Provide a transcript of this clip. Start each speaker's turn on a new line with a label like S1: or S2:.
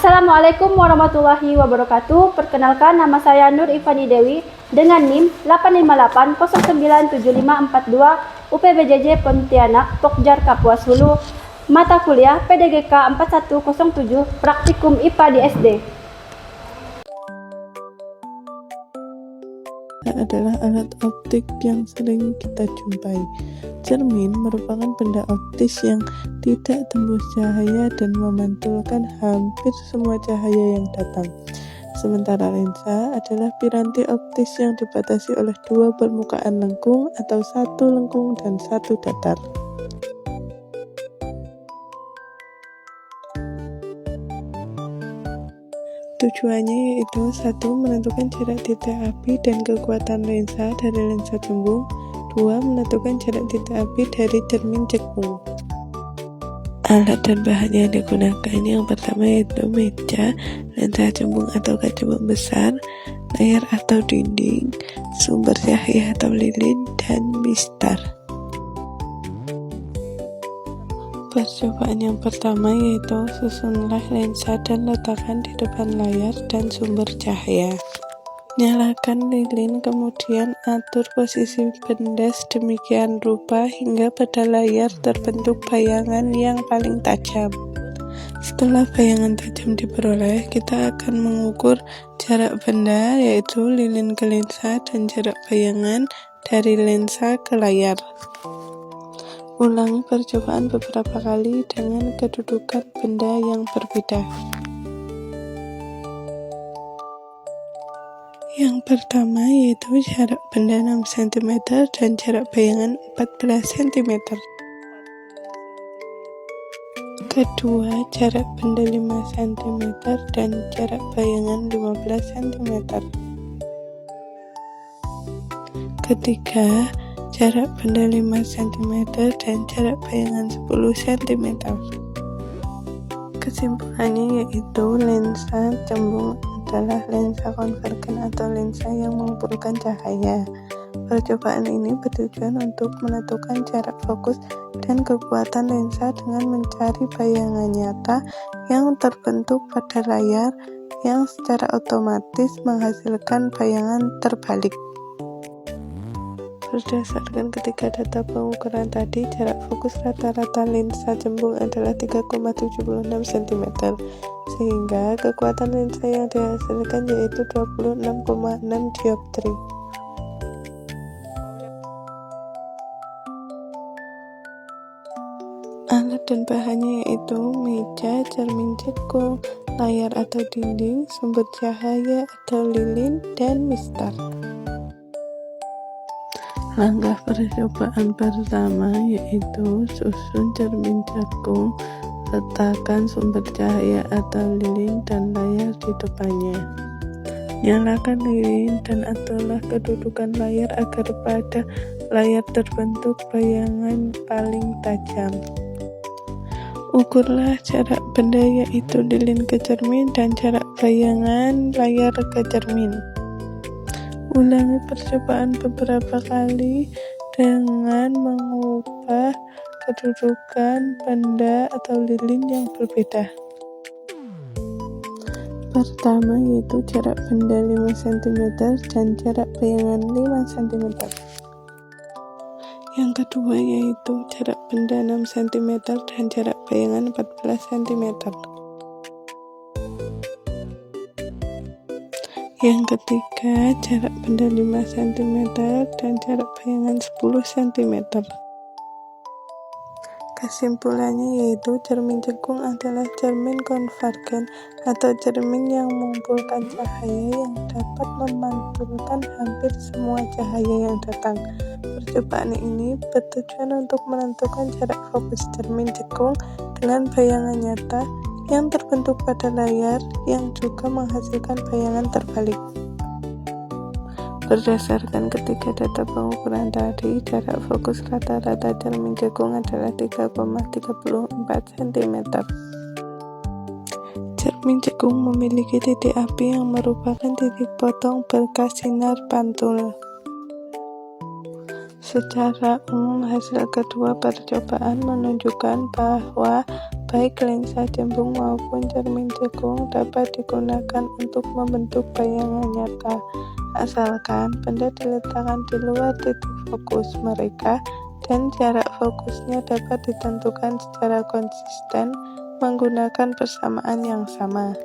S1: Assalamualaikum warahmatullahi wabarakatuh. Perkenalkan, nama saya Nur Ivani Dewi dengan NIM 858097542 UPBJJ Pontianak, Pokjar Kapuas Hulu. Mata kuliah PDGK 4107 Praktikum IPA di SD.
S2: Adalah alat optik yang sering kita jumpai. Cermin merupakan benda optis yang tidak tembus cahaya dan memantulkan hampir semua cahaya yang datang. Sementara lensa adalah piranti optis yang dibatasi oleh dua permukaan lengkung atau satu lengkung dan satu datar. Tujuannya yaitu 1. Menentukan jarak titik api dan kekuatan lensa dari lensa cembung. 2. Menentukan jarak titik api dari cermin cekung. Alat dan bahan yang digunakan yang pertama yaitu meja, lensa cembung atau kacamata besar, layar atau dinding, sumber cahaya atau lilin, dan mistar. Percobaan yang pertama yaitu susunlah lensa dan letakkan di depan layar dan sumber cahaya. Nyalakan lilin, kemudian atur posisi benda sedemikian rupa hingga pada layar terbentuk bayangan yang paling tajam. Setelah bayangan tajam diperoleh, kita akan mengukur jarak benda yaitu lilin ke lensa dan jarak bayangan dari lensa ke layar. Ulangi percobaan beberapa kali dengan kedudukan benda yang berbeda. Yang pertama yaitu jarak benda 6 cm dan jarak bayangan 14 cm. Kedua, jarak benda 5 cm dan jarak bayangan 15 cm. Ketiga, jarak benda 5 cm dan jarak bayangan 10 cm. Kesimpulannya yaitu lensa cembung adalah lensa konvergen atau lensa yang mengumpulkan cahaya. Percobaan ini bertujuan untuk menentukan jarak fokus dan kekuatan lensa dengan mencari bayangan nyata yang terbentuk pada layar yang secara otomatis menghasilkan bayangan terbalik. Berdasarkan ketiga data pengukuran tadi, jarak fokus rata-rata lensa cembung adalah 3,76 cm, sehingga kekuatan lensa yang dihasilkan yaitu 26,6 dioptri. Alat dan bahannya yaitu meja, cermin cekung, layar atau dinding, sumber cahaya atau lilin, dan mistar. Langkah percobaan pertama yaitu susun cermin cekung, letakkan sumber cahaya atau lilin dan layar di depannya. Nyalakan lilin dan aturlah kedudukan layar agar pada layar terbentuk bayangan paling tajam. Ukurlah jarak benda yaitu lilin ke cermin dan jarak bayangan layar ke cermin. Ulangi percobaan beberapa kali dengan mengubah kedudukan benda atau lilin yang berbeda. Pertama yaitu jarak benda 5 cm dan jarak bayangan 5 cm. Yang kedua yaitu jarak benda 6 cm dan jarak bayangan 14 cm. Yang ketiga, jarak benda 5 cm dan jarak bayangan 10 cm. Kesimpulannya yaitu cermin cekung adalah cermin konvergen atau cermin yang mengumpulkan cahaya yang dapat memantulkan hampir semua cahaya yang datang. Percobaan ini bertujuan untuk menentukan jarak fokus cermin cekung dengan bayangan nyata yang terbentuk pada layar yang juga menghasilkan bayangan terbalik. Berdasarkan ketiga data pengukuran tadi, jarak fokus rata-rata cermin cekung adalah 3,34 cm. Cermin cekung memiliki titik api yang merupakan titik potong berkas sinar pantul. Secara umum, hasil kedua percobaan menunjukkan bahwa Baik lensa cembung maupun cermin cekung dapat digunakan untuk membentuk bayangan nyata, asalkan benda diletakkan di luar titik fokus mereka dan jarak fokusnya dapat ditentukan secara konsisten menggunakan persamaan yang sama.